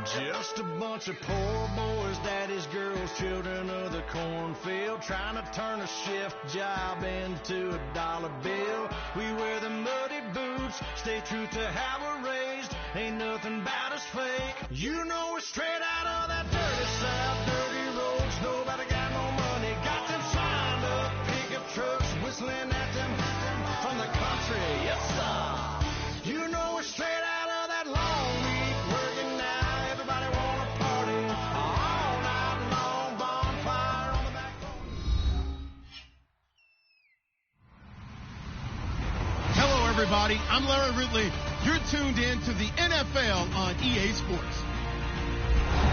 Just a bunch of poor boys, daddy's girls, children of the cornfield, trying to turn a shift job into a dollar bill. We wear the muddy boots, stay true to how we're raised. Ain't nothing about us fake. You know we're straight out of that dirty south, dirty roads. Nobody got no money, got them signed up pickup trucks, whistling at them from the country. Yes, sir. You know we're straight out of that long week working now. Everybody wanna party all night long, bonfire on the back porch. Hello, everybody. I'm Larry Ridley. You're tuned in to the NFL on EA Sports.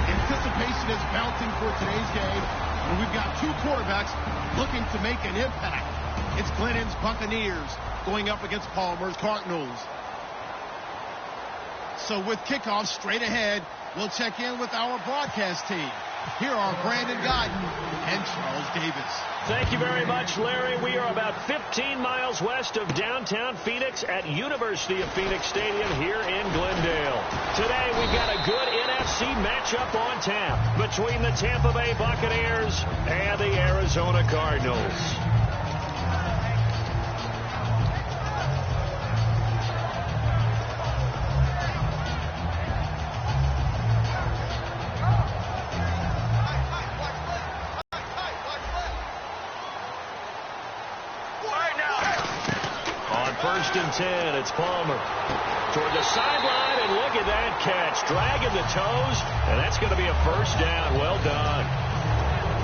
Anticipation is mounting for today's game, and we've got two quarterbacks looking to make an impact. It's Glennon's Buccaneers going up against Palmer's Cardinals. So with kickoff straight ahead, we'll check in with our broadcast team. Here are Brandon Guyton and Charles Davis. Thank you very much, Larry. We are about 15 miles west of downtown Phoenix at University of Phoenix Stadium here in Glendale. Today, we've got a good NFC matchup on tap between the Tampa Bay Buccaneers and the Arizona Cardinals. First and 10, it's Palmer toward the sideline, and look at that catch, dragging the toes, and that's going to be a first down. Well done.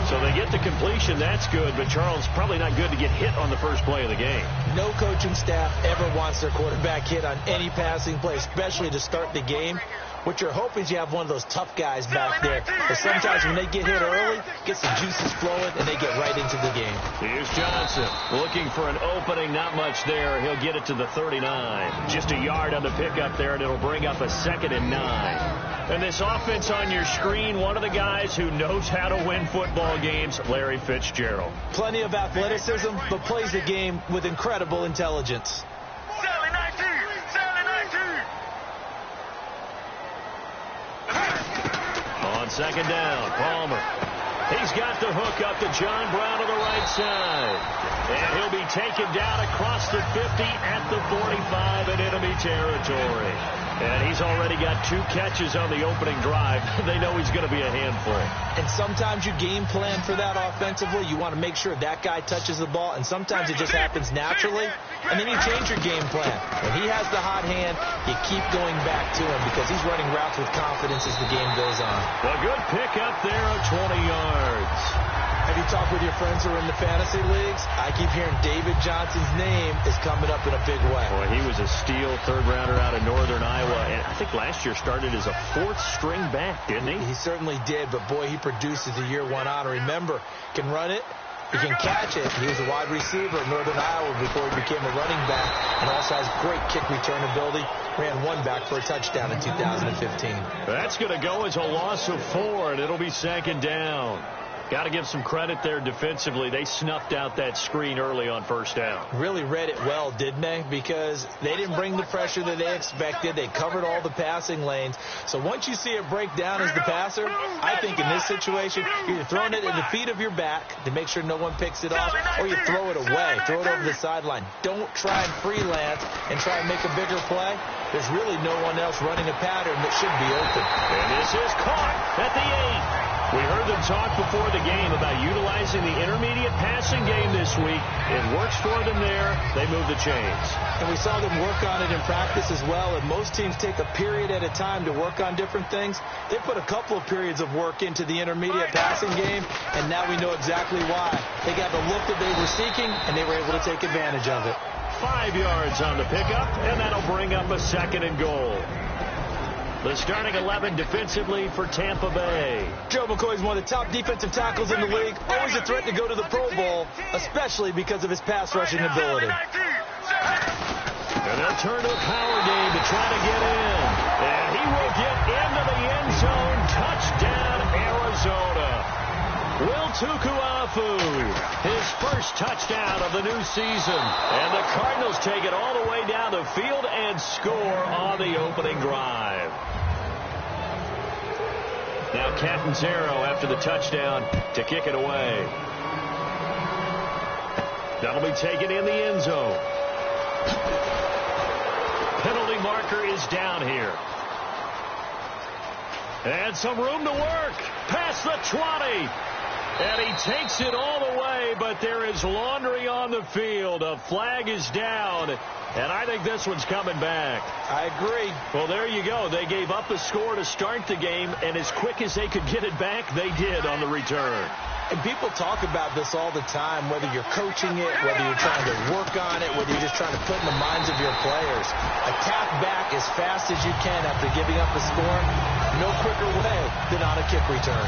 So they get the completion, that's good, but Charles, probably not good to get hit on the first play of the game. No coaching staff ever wants their quarterback hit on any passing play, especially to start the game. What you're hoping is you have one of those tough guys back there. But sometimes when they get hit early, gets the juices flowing, and they get right into the game. Here's Johnson looking for an opening. Not much there. He'll get it to the 39. Just a yard on the pickup there, and it'll bring up a 2nd and 9. And this offense on your screen, one of the guys who knows how to win football games, Larry Fitzgerald. Plenty of athleticism, but plays the game with incredible intelligence. On 2nd down, Palmer. He's got the hook up to John Brown on the right side. And he'll be taken down across the 50 at the 45 in enemy territory. And he's already got 2 catches on the opening drive. They know he's going to be a handful. And sometimes you game plan for that offensively. You want to make sure that guy touches the ball. And sometimes it just happens naturally. And then you change your game plan. When he has the hot hand, you keep going back to him because he's running routes with confidence as the game goes on. A good pick up there of 20 yards. Have you talked with your friends who are in the fantasy leagues? I keep hearing David Johnson's name is coming up in a big way. Boy, he was a steal 3rd rounder out of Northern Iowa. And I think last year started as a 4th string back, didn't he? He certainly did, but boy, he produces the year 1 honor. Remember, can run it. He can catch it. He was a wide receiver at Northern Iowa before he became a running back, and also has great kick return ability. Ran 1 back for a touchdown in 2015. That's going to go as a loss of 4, and it'll be 2nd down. Got to give some credit there defensively. They snuffed out that screen early on 1st down. Really read it well, didn't they? Because they didn't bring the pressure that they expected. They covered all the passing lanes. So once you see it break down as the passer, I think in this situation, you're throwing it at the feet of your back to make sure no one picks it off, or you throw it away, throw it over the sideline. Don't try and freelance and try and make a bigger play. There's really no one else running a pattern that should be open. And this is caught at the 8. We heard them talk before the game about utilizing the intermediate passing game this week. It works for them there. They move the chains. And we saw them work on it in practice as well, and most teams take a period at a time to work on different things. They put a couple of periods of work into the intermediate passing game, and now we know exactly why. They got the look that they were seeking, and they were able to take advantage of it. 5 yards on the pickup, and that'll bring up a 2nd and goal. The starting 11 defensively for Tampa Bay. Joe McCoy is one of the top defensive tackles in the league. Always a threat to go to the Pro Bowl, especially because of his pass rushing ability. And they'll turn to a power game to try to get in. And he will get into the end zone. Touchdown, Arizona. Will Tukuafu, his first touchdown of the new season. And the Cardinals take it all the way down the field and score on the opening drive. Now Catanzaro after the touchdown to kick it away. That'll be taken in the end zone. Penalty marker is down here. And some room to work. Past the 20. And he takes it all the way, but there is laundry on the field. A flag is down, and I think this one's coming back. I agree. Well, there you go. They gave up a score to start the game, and as quick as they could get it back, they did on the return. And people talk about this all the time, whether you're coaching it, whether you're trying to work on it, whether you're just trying to put in the minds of your players. Attack back as fast as you can after giving up a score. No quicker way than on a kick return.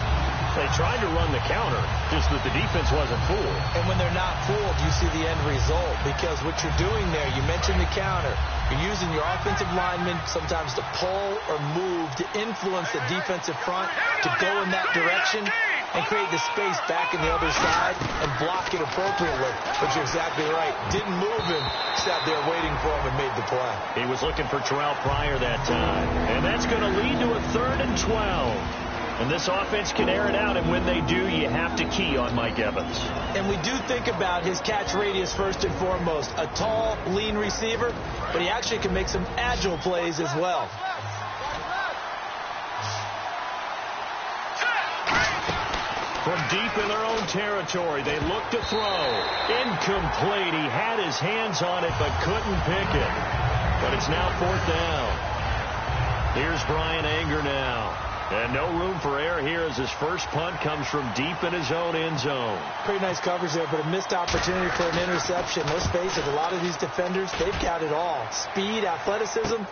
They tried to run the counter, just that the defense wasn't fooled. And when they're not fooled, you see the end result. Because what you're doing there, you mentioned the counter. You're using your offensive linemen sometimes to pull or move to influence the defensive front to go in that direction and create the space back in the other side and block it appropriately. But you're exactly right. Didn't move him, sat there waiting for him and made the play. He was looking for Terrell Pryor that time. And that's going to lead to a 3rd and 12. And this offense can air it out, and when they do, you have to key on Mike Evans. And we do think about his catch radius first and foremost. A tall, lean receiver, but he actually can make some agile plays as well. From deep in their own territory, they look to throw. Incomplete. He had his hands on it, but couldn't pick it. But it's now 4th down. Here's Brian Anger now. And no room for error here as his first punt comes from deep in his own end zone. Pretty nice coverage there, but a missed opportunity for an interception. Let's face it, a lot of these defenders, they've got it all. Speed, athleticism,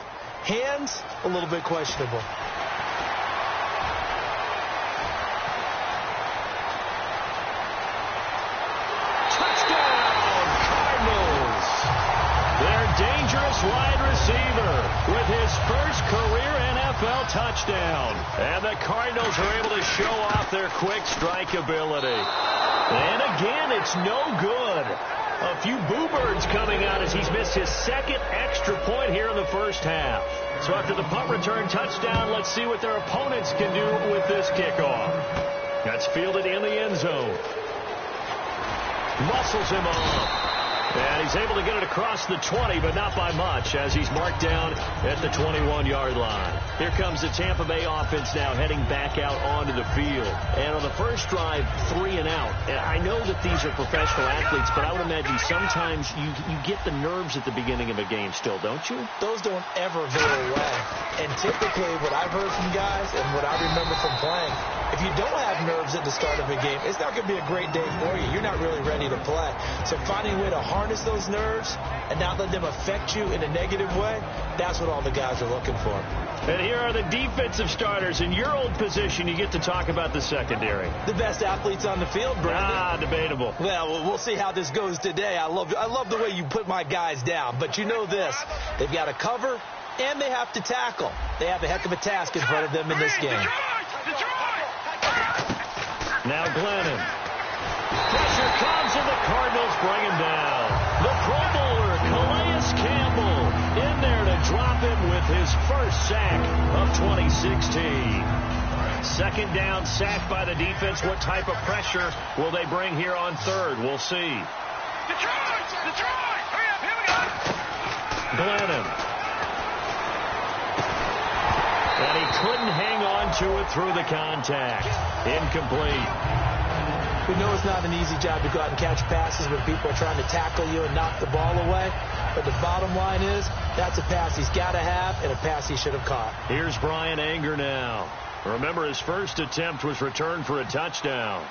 hands, a little bit questionable. Touchdown, Cardinals! Their dangerous wide receiver with his first career NFL touchdown. And the Cardinals are able to show off their quick strike ability. And again, it's no good. A few boo birds coming out as he's missed his 2nd extra point here in the first half. So after the punt return touchdown, let's see what their opponents can do with this kickoff. That's fielded in the end zone. Muscles him off. And he's able to get it across the 20, but not by much, as he's marked down at the 21-yard line. Here comes the Tampa Bay offense now heading back out onto the field. And on the first drive, 3 and out. And I know that these are professional athletes, but I would imagine sometimes you get the nerves at the beginning of a game still, don't you? Those don't ever veer away. And typically what I've heard from guys and what I remember from playing, if you don't have nerves at the start of a game, it's not going to be a great day for you. You're not really ready to play. So finding a way to harness those nerves and not let them affect you in a negative way, that's what all the guys are looking for. And here are the defensive starters. In your old position, you get to talk about the secondary. The best athletes on the field, Brandon. Debatable. Well, we'll see how this goes today. I love the way you put my guys down. But you know this, they've got to cover and they have to tackle. They have a heck of a task in front of them in this game. Now Glennon. Pressure comes and the Cardinals bring him down. The Pro Bowler, Calais Campbell, in there to drop him with his first sack of 2016. 2nd down, sack by the defense. What type of pressure will they bring here on 3rd? We'll see. Detroit! Hurry up, here we go! Glennon. And he couldn't hang on to it through the contact. Incomplete. We know it's not an easy job to go out and catch passes when people are trying to tackle you and knock the ball away. But the bottom line is, that's a pass he's got to have and a pass he should have caught. Here's Brian Anger now. Remember, his first attempt was returned for a touchdown.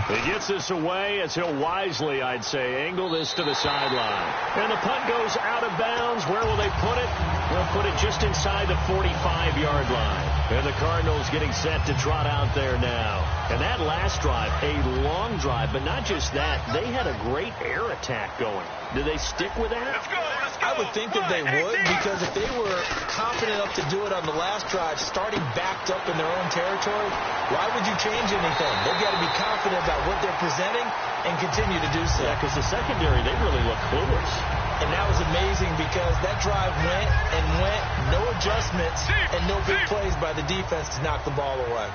He gets this away as he'll wisely, I'd say, angle this to the sideline. And the punt goes out of bounds. Where will they put it? They'll put it just inside the 45-yard line. And the Cardinals getting set to trot out there now. And that last drive, a long drive, but not just that. They had a great air attack going. Do they stick with that? Let's go. I would think that they would, because if they were confident enough to do it on the last drive, starting backed up in their own territory, why would you change anything? They've got to be confident about what they're presenting and continue to do so. Yeah, because the secondary, they really look clueless. And that was amazing because that drive went and went, no adjustments, and no big plays by the defense to knock the ball away.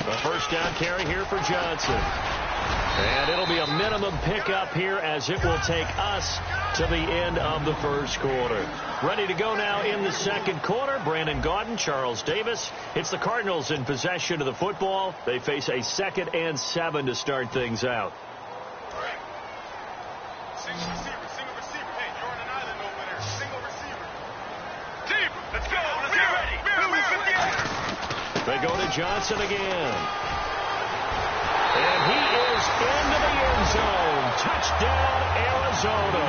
The first down carry here for Johnson. And it'll be a minimum pickup here as it will take us to the end of the first quarter. Ready to go now in the second quarter. Brandon Gaudin, Charles Davis. It's the Cardinals in possession of the football. They face a 2nd and 7 to start things out. Single receiver. Hey, you're on an island over there. Single receiver. Team, let's go. Let's get ready. They go to Johnson again. And he is into the end zone. Touchdown, Arizona.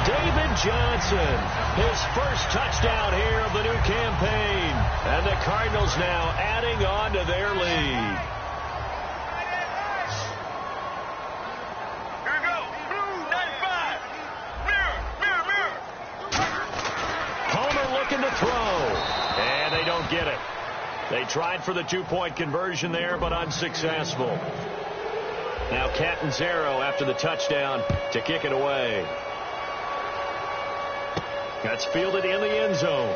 David Johnson, his first touchdown here of the new campaign. And the Cardinals now adding on to their lead. Here we go. 95. Mirror. Homer looking to throw. And they don't get it. They tried for the 2-point conversion there, but unsuccessful. Now Catanzaro after the touchdown to kick it away. That's fielded in the end zone.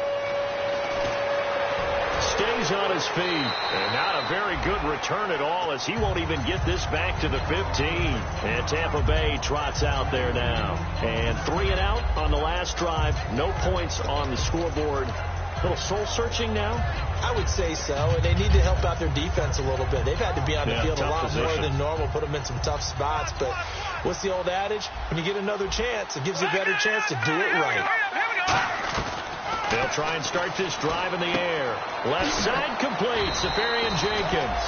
Stays on his feet. And not a very good return at all as he won't even get this back to the 15. And Tampa Bay trots out there now. And 3 and out on the last drive. No points on the scoreboard. A little soul-searching now? I would say so, and they need to help out their defense a little bit. They've had to be on the field a lot more than normal, put them in some tough spots. But what's the old adage? When you get another chance, it gives you a better chance to do it right. They'll try and start this drive in the air. Left side complete, Safarian Jenkins.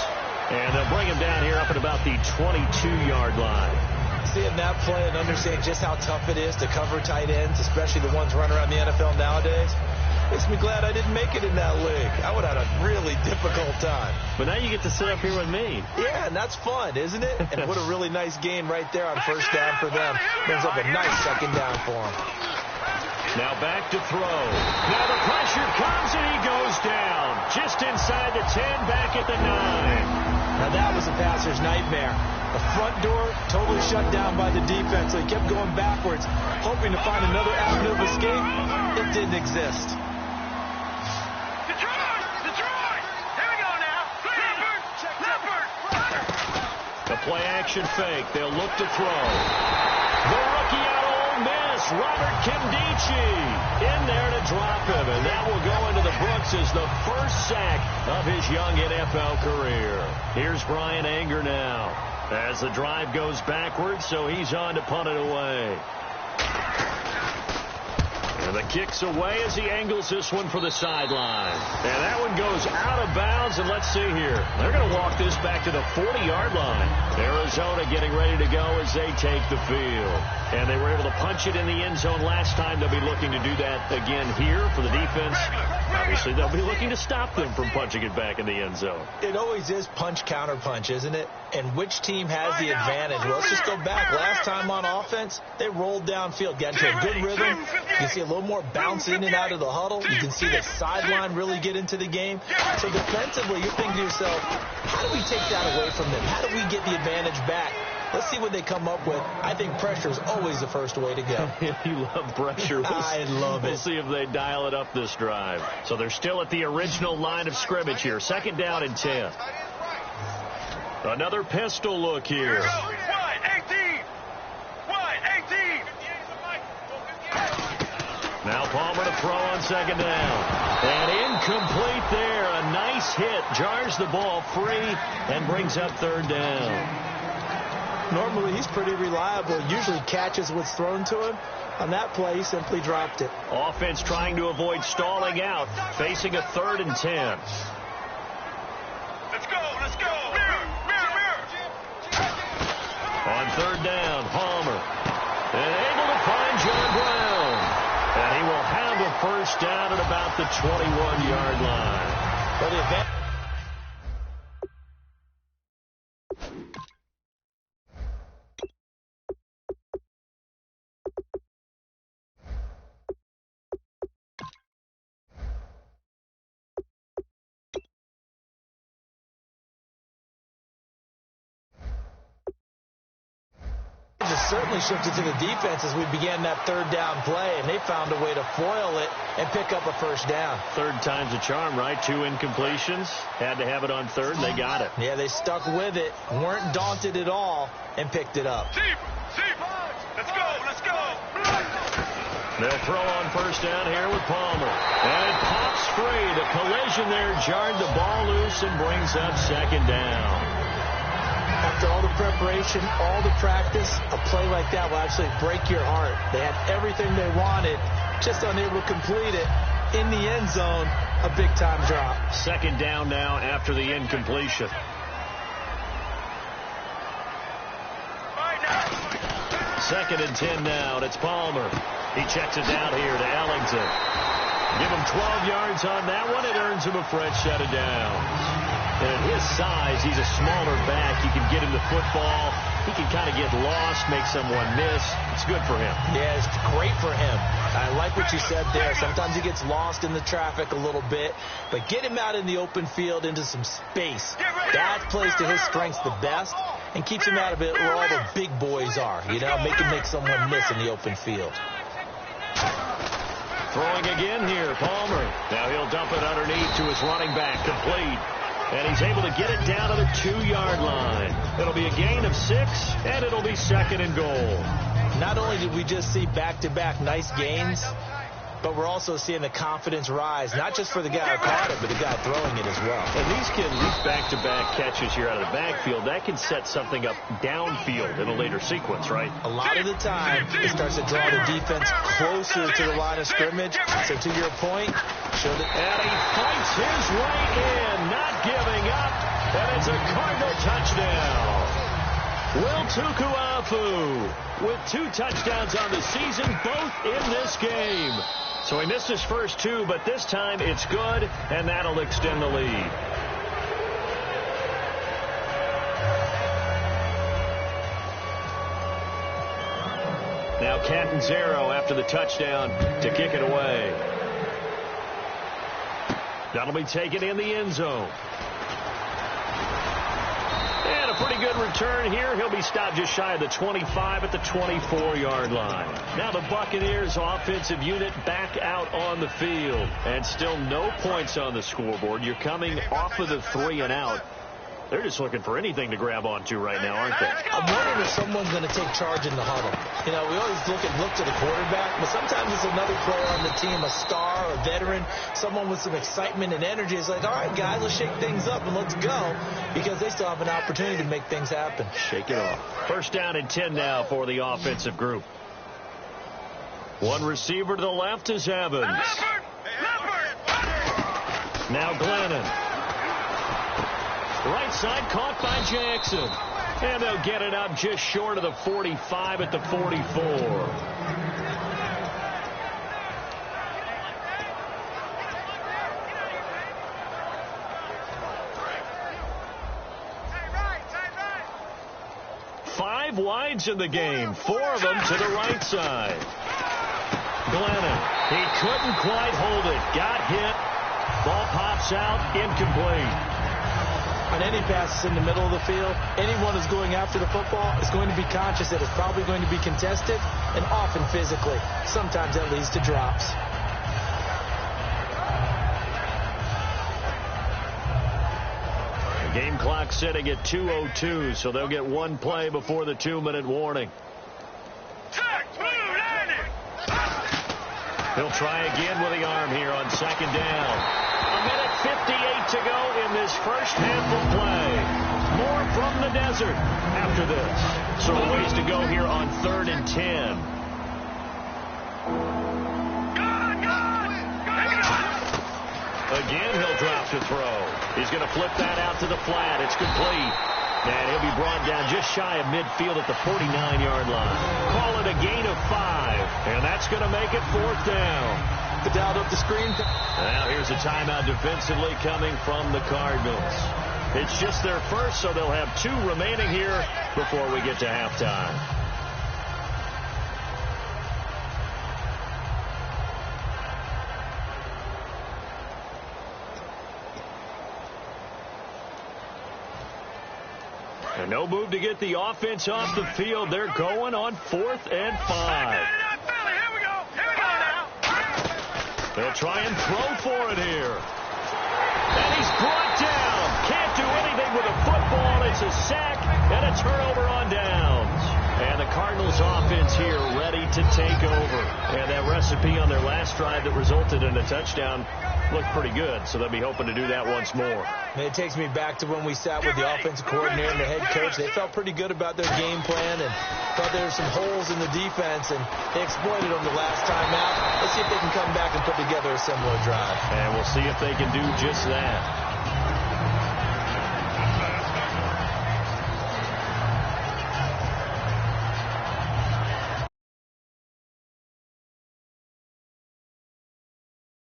And they'll bring him down here up at about the 22-yard line. Seeing that play and understanding just how tough it is to cover tight ends, especially the ones running around the NFL nowadays, makes me glad I didn't make it in that league. I would have had a really difficult time. But now you get to sit up here with me. Yeah, and that's fun, isn't it? And what a really nice game right there on first down for them. Brings up a nice second down for them. Now back to throw. Now the pressure comes and he goes down. Just inside the 10, back at the 9. Now that was a passer's nightmare. The front door totally shut down by the defense, so he kept going backwards, hoping to find another avenue of escape. It didn't exist. The play-action fake. They'll look to throw. The rookie out of Ole Miss, Robert Kimdichie, in there to drop him. And that will go into the books as the first sack of his young NFL career. Here's Brian Anger now as the drive goes backwards, so he's on to punt it away. And the kick's away as he angles this one for the sideline. And that one goes out of bounds, and let's see here. They're going to walk this back to the 40-yard line. Arizona getting ready to go as they take the field. And they were able to punch it in the end zone last time. They'll be looking to do that again here for the defense. Obviously, they'll be looking to stop them from punching it back in the end zone. It always is punch-counter-punch, isn't it? And which team has the advantage? Well, let's just go back. Last time on offense, they rolled downfield, got into a good rhythm. You can see a little more bounce in and out of the huddle. You can see the sideline really get into the game. So defensively, you're thinking to yourself, how do we take that away from them? How do we get the advantage back? Let's see what they come up with. I think pressure is always the first way to go. You love pressure. I love it. We'll see if they dial it up this drive. So they're still at the original line of scrimmage here. 2nd down and 10. Another pistol look here. Wide 18. Now Palmer to throw on 2nd down. And incomplete there. A nice hit. Jars the ball free and brings up 3rd down. Normally, he's pretty reliable. Usually catches what's thrown to him. On that play, he simply dropped it. Offense trying to avoid stalling out. Facing a 3rd and 10. Let's go. Mirror. On 3rd down, Palmer. And able to find John Brown. And he will have a first down at about the 21-yard line. Well, the advantage certainly shifted to the defense as we began that third down play, and they found a way to foil it and pick up a first down. Third time's a charm, right? 2 incompletions. Had to have it on third, and they got it. Yeah, they stuck with it, weren't daunted at all, and picked it up. Let's go, let's go. They'll throw on first down here with Palmer. And it pops free. The collision there jarred the ball loose and brings up second down. After all the preparation, all the practice, a play like that will actually break your heart. They had everything they wanted, just unable to complete it. In the end zone, a big-time drop. Second down now after the incompletion. Second and 10 now, and it's Palmer. He checks it down here to Ellington. Give him 12 yards on that one. It earns him a fresh set of downs. And at his size, he's a smaller back. You can get him the football. He can kind of get lost, make someone miss. It's good for him. Yeah, it's great for him. I like what you said there. Sometimes he gets lost in the traffic a little bit, but get him out in the open field into some space. That plays to his strengths the best and keeps him out of it where all the big boys are. You know, make him make someone miss in the open field. Throwing again here, Palmer. Now he'll dump it underneath to his running back, complete. And he's able to get it down to the 2-yard line. It'll be a gain of 6, and it'll be second and goal. Not only did we just see back-to-back nice gains, but we're also seeing the confidence rise, not just for the guy who caught it, but the guy throwing it as well. And these back-to-back catches here out of the backfield, that can set something up downfield in a later sequence, right? A lot of the time, it starts to draw the defense closer to the line of scrimmage. So to your point, and he fights his way in, not giving up, and it's a Cardinal touchdown. Will Tukuafu with 2 touchdowns on the season, both in this game. So he missed his first 2, but this time it's good, and that'll extend the lead. Now Catanzaro after the touchdown to kick it away. That'll be taken in the end zone. And a pretty good return here. He'll be stopped just shy of the 25 at the 24-yard line. Now the Buccaneers offensive unit back out on the field. And still no points on the scoreboard. You're coming off of the 3 and out. They're just looking for anything to grab onto right now, aren't they? I'm wondering if someone's going to take charge in the huddle. You know, we always look to the quarterback, but sometimes it's another player on the team, a star, a veteran, someone with some excitement and energy. It's like, all right, guys, let's shake things up and let's go, because they still have an opportunity to make things happen. Shake it off. First down and 10 now for the offensive group. One receiver to the left is Evans. Now Glennon. Right side caught by Jackson. And they'll get it up just short of the 45 at the 44. Five wides in the game, 4 of them to the right side. Glennon, he couldn't quite hold it. Got hit. Ball pops out, incomplete. On any passes in the middle of the field, anyone who's going after the football is going to be conscious that it's probably going to be contested, and often physically. Sometimes that leads to drops. The game clock sitting at 2:02, so they'll get 1 play before the 2-minute warning. He'll try again with the arm here on second down. 1:58 to go in this first half of play. More from the desert after this. So a ways to go here on 3rd and 10. Again, he'll drop to throw. He's going to flip that out to the flat. It's complete. And he'll be brought down just shy of midfield at the 49-yard line. Call it a gain of 5. And that's going to make it 4th down. Dialed up the screen. Now here's a timeout defensively coming from the Cardinals. It's just their first, so they'll have 2 remaining here before we get to halftime. And no move to get the offense off the field. They're going on 4th and 5. They'll try and throw for it here. And he's brought down. Can't do anything with a football. It's a sack and a turnover on downs. And the Cardinals offense here ready to take over. And that recipe on their last drive that resulted in a touchdown looked pretty good. So they'll be hoping to do that once more. And it takes me back to when we sat with the offensive coordinator and the head coach. They felt pretty good about their game plan and thought there were some holes in the defense, and they exploited them the last time out. Let's see if they can come back and put together a similar drive. And we'll see if they can do just that.